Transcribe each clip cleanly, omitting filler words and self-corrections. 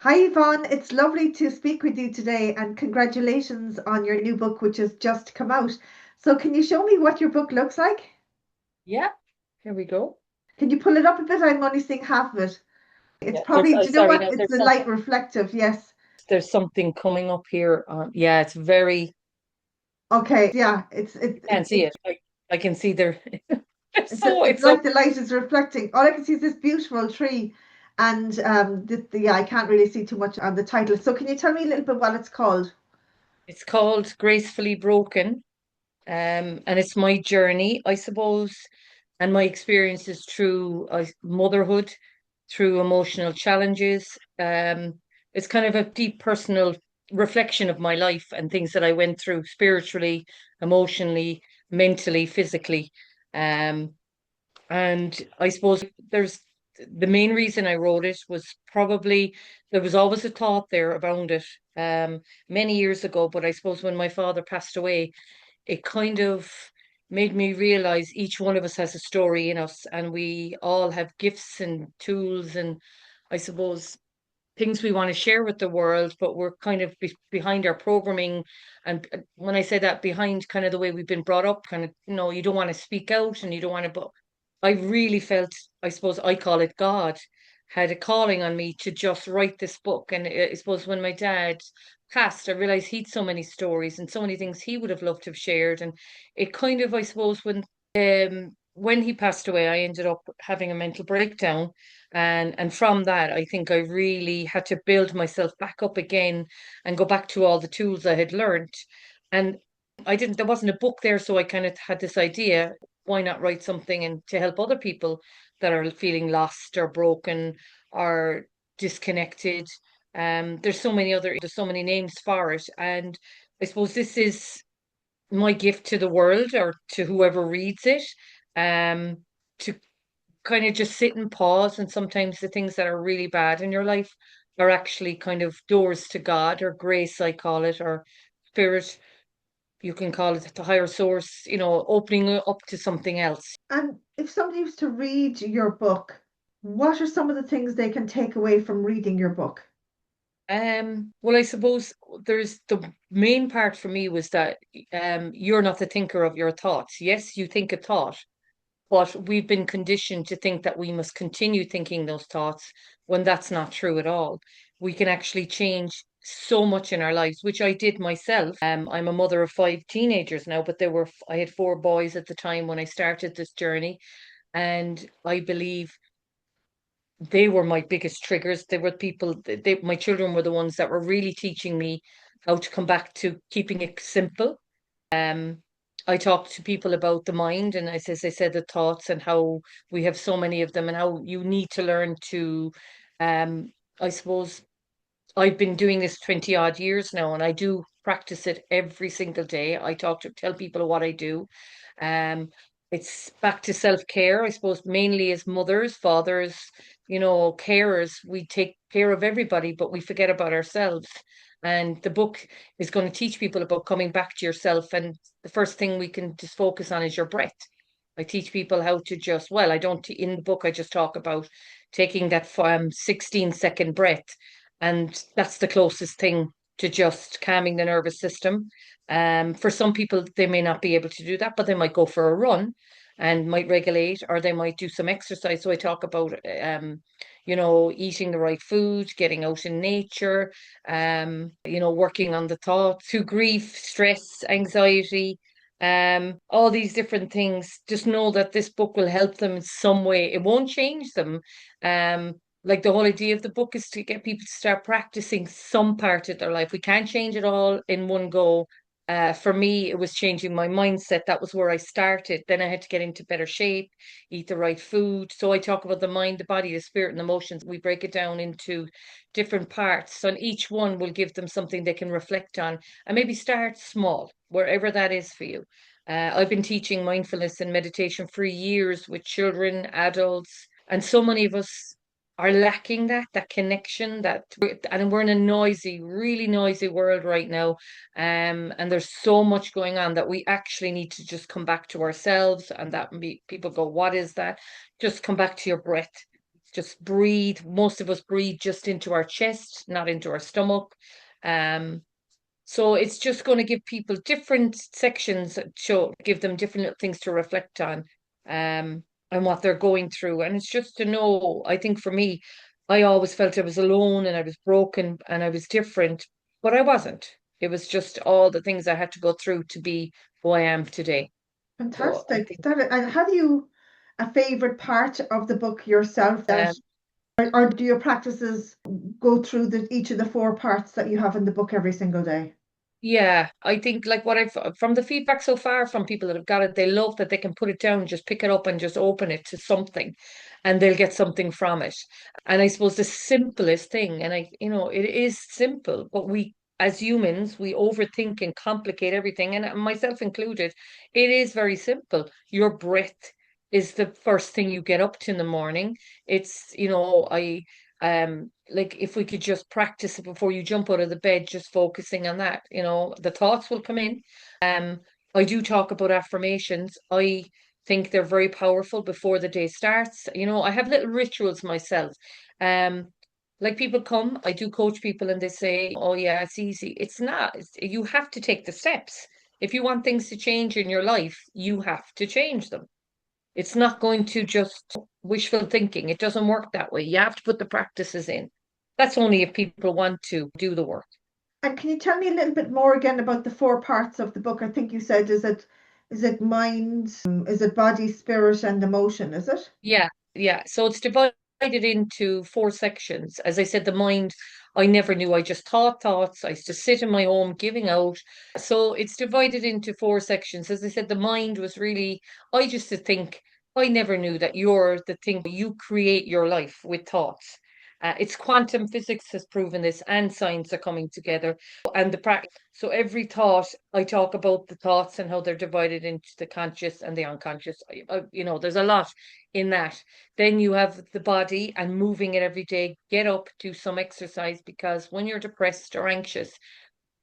Hi Yvonne, it's lovely to speak with you today and congratulations on your new book which has just come out. So can you show me what your book looks like? Yeah, here we go. Can you pull it up a bit? I'm only seeing half of it. It's Yeah, there's probably, do you know sorry, what? no, It's the light reflective, yes. there's something coming up here. Yeah, it's very. Okay, yeah, I can't see it. I can see there. It's so it's it's so. like the light is reflecting. All I can see is this beautiful tree and yeah, I can't really see too much on the title. So can you tell me a little bit what it's called? It's called Gracefully Broken, and it's my journey, I suppose, and my experiences through motherhood, through emotional challenges. It's kind of a deep personal reflection of my life and things that I went through spiritually, emotionally, mentally, physically. Um, And I suppose there's the main reason I wrote it was probably there was always a thought there around it many years ago. But I suppose when my father passed away, it kind of made me realize each one of us has a story in us and we all have gifts and tools and I suppose things we want to share with the world, but we're kind of behind our programming. And when I say that, behind kind of the way we've been brought up, kind of, you don't want to speak out and you don't want to, but I really felt, I suppose I call it God, had a calling on me to just write this book. And I suppose when my dad passed, I realized he'd so many stories and so many things he would have loved to have shared. And it kind of, I suppose, when he passed away, I ended up having a mental breakdown and from that, I think I really had to build myself back up again and go back to all the tools I had learned. And there wasn't a book there, so I kind of had this idea, why not write something and to help other people that are feeling lost or broken or disconnected. There's so many names for it. And I suppose this is my gift to the world or to whoever reads it. To kind of just sit and pause. And sometimes the things that are really bad in your life are actually kind of doors to God or grace, I call it, or spirit. You can call it the higher source, opening up to something else. And if somebody was to read your book, what are some of the things they can take away from reading your book? Well, I suppose there's the main part for me was that you're not the thinker of your thoughts. Yes, you think a thought, but we've been conditioned to think that we must continue thinking those thoughts when that's not true at all. We can actually change so much in our lives, which I did myself. I'm a mother of five teenagers now, but I had four boys at the time when I started this journey. And I believe they were my biggest triggers. They were my children were the ones that were really teaching me how to come back to keeping it simple. I talk to people about the mind and as I said, the thoughts and how we have so many of them and how you need to learn to, um, I suppose I've been doing this 20 odd years now and I do practice it every single day. Tell people what I do. Um, it's back to self-care, I suppose, mainly as mothers, fathers, carers. We take care of everybody, but we forget about ourselves. And the book is going to teach people about coming back to yourself. And the first thing we can just focus on is your breath. I teach people how to I don't, in the book, I just talk about taking that 16-second breath. And that's the closest thing to just calming the nervous system. For some people, they may not be able to do that, but they might go for a run and might regulate, or they might do some exercise. So I talk about, eating the right food, getting out in nature, working on the thoughts through grief, stress, anxiety, all these different things. Just know that this book will help them in some way. It won't change them. Like the whole idea of the book is to get people to start practicing some part of their life. We can't change it all in one go. For me, it was changing my mindset. That was where I started. Then I had to get into better shape, eat the right food. So I talk about the mind, the body, the spirit, and the emotions. We break it down into different parts, and each one will give them something they can reflect on and maybe start small, wherever that is for you. I've been teaching mindfulness and meditation for years with children, adults, and so many of us are lacking that connection and we're in a noisy, really noisy world right now. And there's so much going on that we actually need to just come back to ourselves. And people go, what is that? Just come back to your breath. just breathe. Most of us breathe just into our chest, not into our stomach. Um, so it's just going to give people different sections, show give them different little things to reflect on, and what they're going through. And it's just to know, I think for me, I always felt I was alone and I was broken and I was different, but I wasn't. It was just all the things I had to go through to be who I am today. So I Fantastic. think And have you a favorite part of the book yourself that, um, or do your practices go through each of the four parts that you have in the book every single day? yeah, I think like what I've from the feedback so far from people that have got it, they love that they can put it down, just pick it up and just open it to something and they'll get something from it. And I suppose the simplest thing, and it is simple, but we as humans, we overthink and complicate everything, and myself included, it is very simple. Your breath is the first thing you get up to in the morning. It's, like if we could just practice it before you jump out of the bed, just focusing on that, the thoughts will come in. um I do talk about affirmations. I think they're very powerful before the day starts. I have little rituals myself. um like people come, I do coach people and they say, oh yeah, it's easy. It's not. You have to take the steps. If you want things to change in your life, you have to change them. It's not going to just wishful thinking. It doesn't work that way. You have to put the practices in. That's only if people want to do the work. And can you tell me a little bit more again about the four parts of the book? I think you said, is it mind, is it body, spirit, and emotion, is it? Yeah, yeah. So it's divided into four sections. As I said, the mind, I never knew. I just thought thoughts. I used to sit in my home giving out. So it's divided into four sections. As I said, the mind was really, I used to think, I never knew that you're the thing, you create your life with thoughts. It's quantum physics has proven this, and science are coming together. And the practice. So every thought, I talk about the thoughts and how they're divided into the conscious and the unconscious. There's a lot in that. Then you have the body and moving it every day. Get up, do some exercise, because when you're depressed or anxious,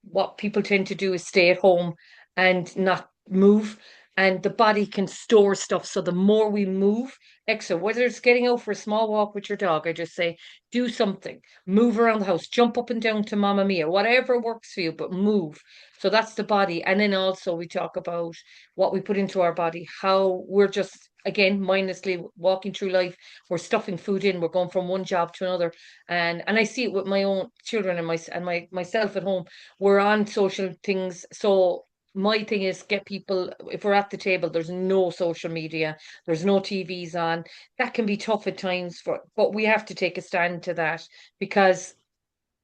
what people tend to do is stay at home and not move. And the body can store stuff. So the more we move, extra, whether it's getting out for a small walk with your dog, I just say, do something, move around the house, jump up and down to Mamma Mia, whatever works for you, but move. So that's the body. And then also we talk about what we put into our body, how we're just, again, mindlessly walking through life. We're stuffing food in, we're going from one job to another. And I see it with my own children and myself at home. We're on social things. So my thing is get people, if we're at the table, there's no social media, there's no TVs on. That can be tough at times but we have to take a stand to that, because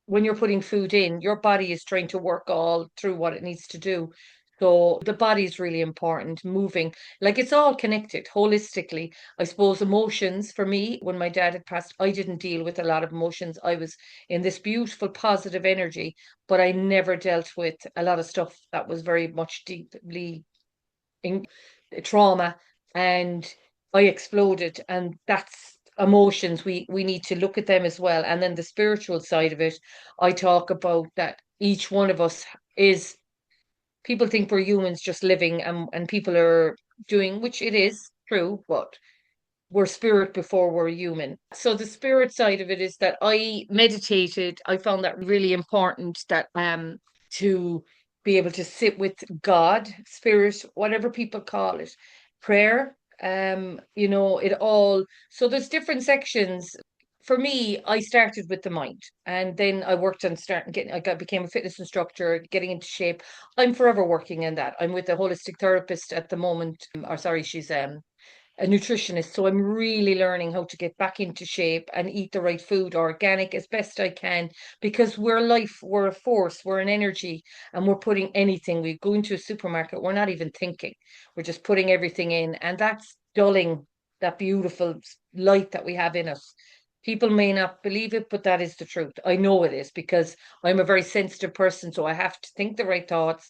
when you're putting food in, your body is trying to work all through what it needs to do. So the body is really important, moving. Like it's all connected holistically. I suppose emotions for me, when my dad had passed, I didn't deal with a lot of emotions. I was in this beautiful, positive energy, but I never dealt with a lot of stuff that was very much deeply in trauma, and I exploded. And that's emotions. We need to look at them as well. And then the spiritual side of it, I talk about that each one of us is, people think we're humans just living, and people are doing, which it is true, but we're spirit before we're human. So the spirit side of it is that I meditated. I found that really important, that to be able to sit with God, spirit, whatever people call it, prayer, it all. So there's different sections. For me, I started with the mind, and then I worked on starting getting. Became a fitness instructor, getting into shape. I'm forever working in that. I'm with a holistic therapist at the moment, or sorry, she's a nutritionist. So I'm really learning how to get back into shape and eat the right food, organic as best I can, because we're life, we're a force, we're an energy, and we're putting anything. We go into a supermarket, we're not even thinking, we're just putting everything in, and that's dulling that beautiful light that we have in us. People may not believe it, but that is the truth. I know it is, because I'm a very sensitive person, so I have to think the right thoughts,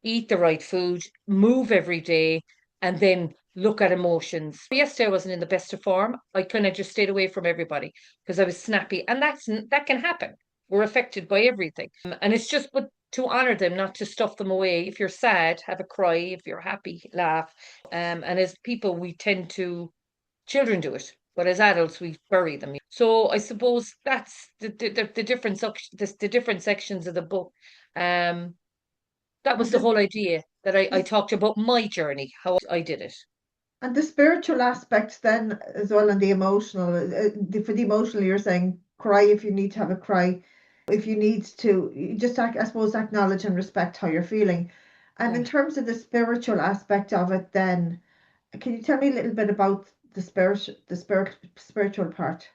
eat the right food, move every day, and then look at emotions. Yesterday I wasn't in the best of form. I kind of just stayed away from everybody because I was snappy, and that can happen. We're affected by everything, and it's just but to honor them, not to stuff them away. If you're sad, have a cry. If you're happy, laugh. And as people, we tend to, children do it. but as adults we bury them. So I suppose that's the different the different sections of the book. Um, that was And the this, whole idea that I this talked about my journey, how I did it. and the spiritual aspects then as well, and the emotional. For the emotional, you're saying cry if you need to have a cry, if you need to, you just I suppose acknowledge and respect how you're feeling. And in Yeah. terms of the spiritual aspect of it, then can you tell me a little bit about spiritual part?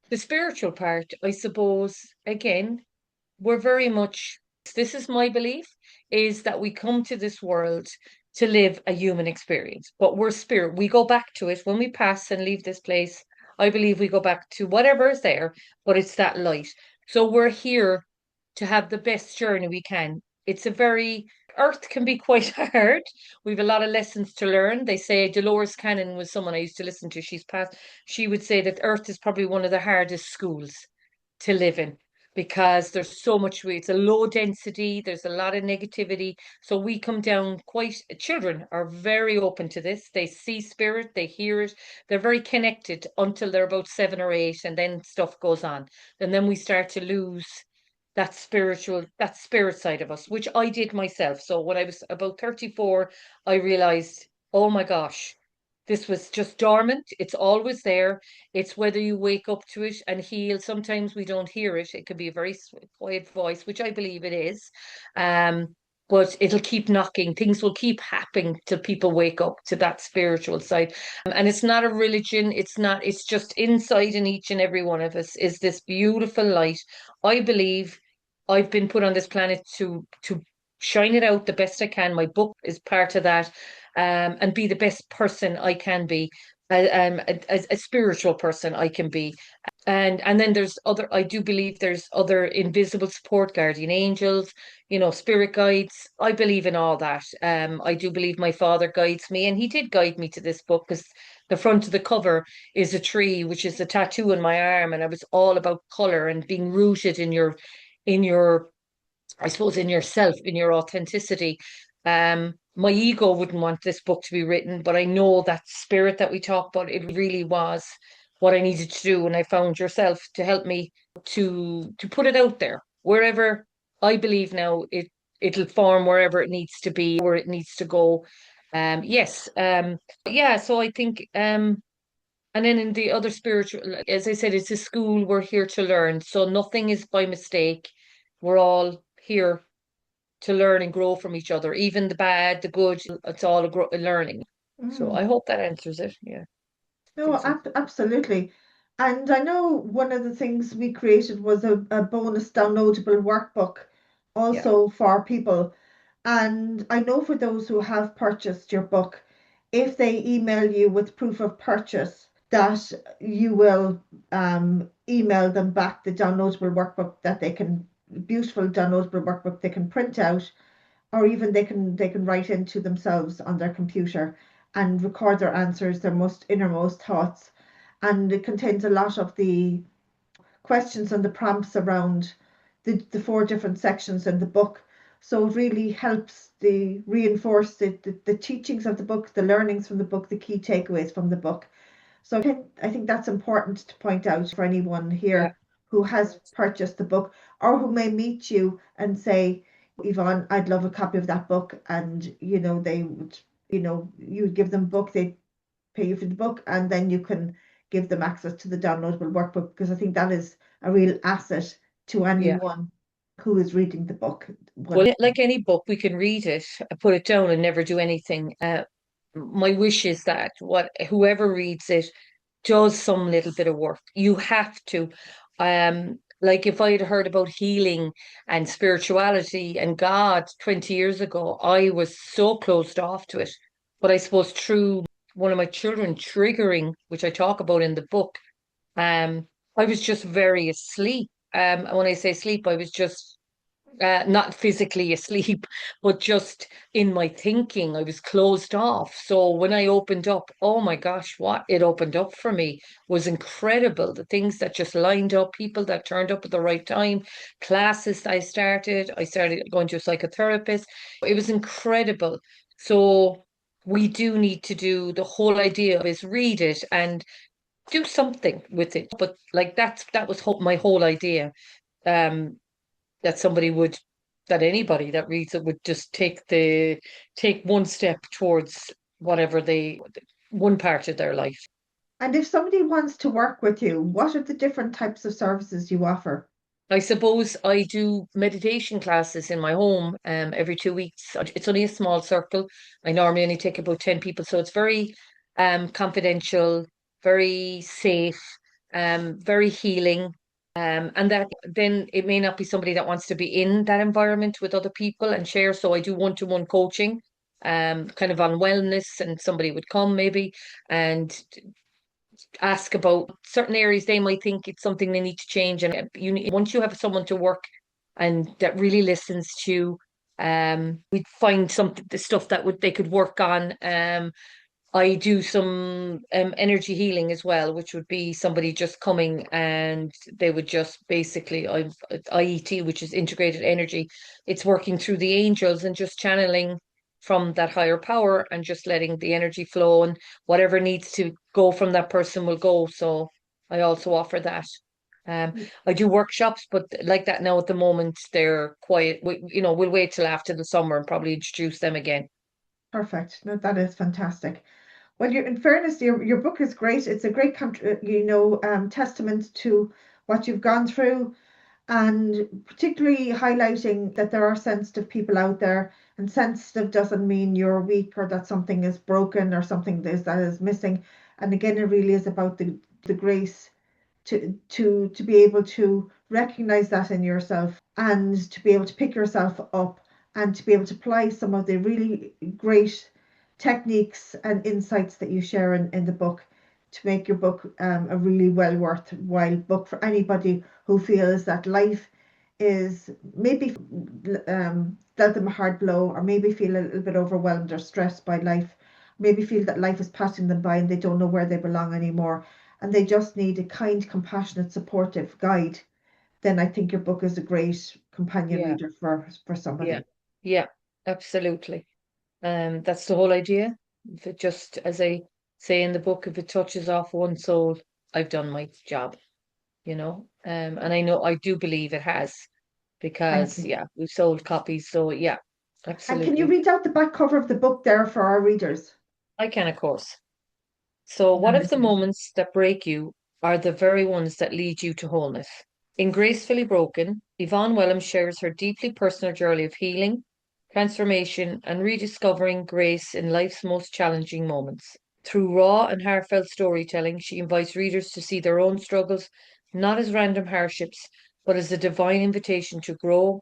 The spiritual part, I suppose, again, we're very much, this is my belief, is that we come to this world to live a human experience, but we're spirit. We go back to it when we pass and leave this place. I believe we go back to whatever is there, but it's that light. So we're here to have the best journey we can. It's a very, Earth can be quite hard. We've a lot of lessons to learn. They say Dolores Cannon was someone I used to listen to. She's passed. She would say that Earth is probably one of the hardest schools to live in because there's so much, it's a low density, there's a lot of negativity. So we come down quite, children are very open to this. They see spirit, they hear it, they're very connected until they're about 7 or 8, and then stuff goes on. And then we start to lose that spirit side of us, which I did myself. So when I was about 34, I realized, oh my gosh, this was just dormant. It's always there. It's whether you wake up to it and heal. Sometimes we don't hear it. It could be a very quiet voice, which I believe it is. Um, but it'll keep knocking. Things will keep happening till people wake up to that spiritual side. And it's not a religion. It's not, it's just inside in each and every one of us is this beautiful light. I believe I've been put on this planet to shine it out the best I can. My book is part of that, and be the best person I can be, a spiritual person I can be. And then there's other, I do believe there's other invisible support, guardian angels, spirit guides. I believe in all that. I do believe my father guides me, and he did guide me to this book because the front of the cover is a tree, which is a tattoo on my arm, and I was all about color and being rooted in your I suppose in yourself, in your authenticity. My ego wouldn't want this book to be written, but I know that spirit that we talk about, it really was what I needed to do. And I found yourself to help me to put it out there. Wherever I believe now it'll form wherever it needs to be, where it needs to go. Yes. Yeah, so I think and then in the other spiritual, as I said, it's a school, we're here to learn. So nothing is by mistake. We're all here to learn and grow from each other, even the bad, the good, it's all a learning. So Mm. I hope that answers it. Yeah, I No, think so. absolutely. And I know one of the things we created was a bonus downloadable workbook Yeah, also for people. And I know for those who have purchased your book, if they email you with proof of purchase, that you will email them back the downloadable workbook that they can, beautiful downloadable workbook they can print out, or even they can write into themselves on their computer and record their answers, their most innermost thoughts. And it contains a lot of the questions and the prompts around the four different sections in the book. So it really helps the reinforce the teachings of the book, the learnings from the book, the key takeaways from the book. So I think that's important to point out for anyone yeah, here who has purchased the book or who may meet you and say, Yvonne, I'd love a copy of that book. And, they would, you would give them a book, they pay you for the book, and then you can give them access to the downloadable workbook, because I think that is a real asset to yeah. anyone who is reading the book. Well, like any book, we can read it, put it down, and never do anything. My wish is that whoever reads it does some little bit of work. You have to. Like if I'd heard about healing and spirituality and God 20 years ago, I was so closed off to it. But I suppose through one of my children triggering, which I talk about in the book, I was just very asleep. And when I say sleep, I was just not physically asleep, but just in my thinking, I was closed off. So when I opened up, oh my gosh, what it opened up for me was incredible. The things that just lined up, people that turned up at the right time, classes I started going to a psychotherapist. It was incredible. So we do need to do the whole idea of is read it and do something with it. But like that was my whole idea. Um, that somebody would, that anybody that reads it would just take one step towards whatever one part of their life. And if somebody wants to work with you, what are the different types of services you offer? I suppose I do meditation classes in my home every 2 weeks. It's only a small circle. I normally only take about 10 people, so it's very confidential, very safe, very healing. And that then it may not be somebody that wants to be in that environment with other people and share. So I do one-to-one coaching, kind of on wellness, and somebody would come maybe and ask about certain areas they might think it's something they need to change. And once you have someone to work and that really listens to you, we'd find something, the stuff that would they could work on. I do some energy healing as well, which would be somebody just coming and they would just basically, IET, which is integrated energy. It's working through the angels and just channeling from that higher power and just letting the energy flow, and whatever needs to go from that person will go. So I also offer that. Um, I do workshops, but like that now at the moment, they're quiet. We'll wait till after the summer and probably introduce them again. Perfect. No, that is fantastic. Well, in fairness, your book is great. It's a great, testament to what you've gone through, and particularly highlighting that there are sensitive people out there. And sensitive doesn't mean you're weak or that something is broken or something that is missing. And again, it really is about the grace to be able to recognize that in yourself and to be able to pick yourself up and to be able to apply some of the really great techniques and insights that you share in the book to make your book a really well worthwhile book for anybody who feels that life is maybe dealt them a hard blow, or maybe feel a little bit overwhelmed or stressed by life, maybe feel that life is passing them by and they don't know where they belong anymore, and they just need a kind, compassionate, supportive guide. Then I think your book is a great companion Yeah, reader for yeah, somebody. yeah, absolutely. That's the whole idea. If it just, as I say in the book, if it touches off one soul, I've done my job. And I know I do believe it has Thank because, you. yeah, we've sold copies. So, yeah, And can you absolutely. read out the back cover of the book there for our readers? I can, of course. So, what if the Amazing. moments that break you are the very ones that lead you to wholeness? In Gracefully Broken, Yvonne Welham shares her deeply personal journey of healing, transformation, and rediscovering grace in life's most challenging moments. Through raw and heartfelt storytelling, she invites readers to see their own struggles not as random hardships, but as a divine invitation to grow,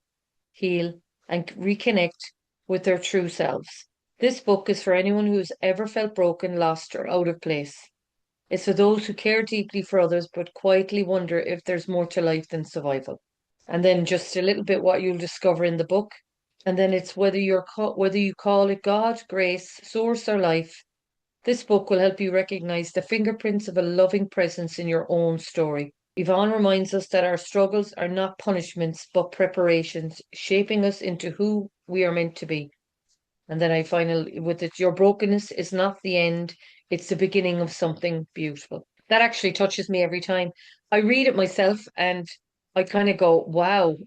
heal, and reconnect with their true selves. This book is for anyone who has ever felt broken, lost, or out of place. It's for those who care deeply for others but quietly wonder if there's more to life than survival. And then just a little bit what you'll discover in the book. And then it's whether you call it God, grace, source, or life. This book will help you recognize the fingerprints of a loving presence in your own story. Yvonne reminds us that our struggles are not punishments but preparations, shaping us into who we are meant to be. And then I finally, with it, your brokenness is not the end, it's the beginning of something beautiful. That actually touches me every time. I read it myself and I kind of go, wow,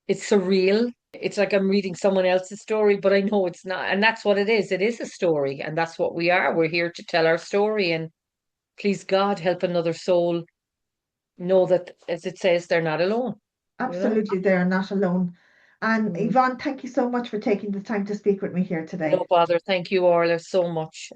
it's surreal. It's like I'm reading someone else's story, but I know it's not. And that's what it is. It is a story. And that's what we are. We're here to tell our story. And please, God, help another soul know that, as it says, they're not alone, you know? Absolutely, they are not alone. And Mm. Yvonne, thank you so much for taking the time to speak with me here No today. bother. Thank you, Orla, so much.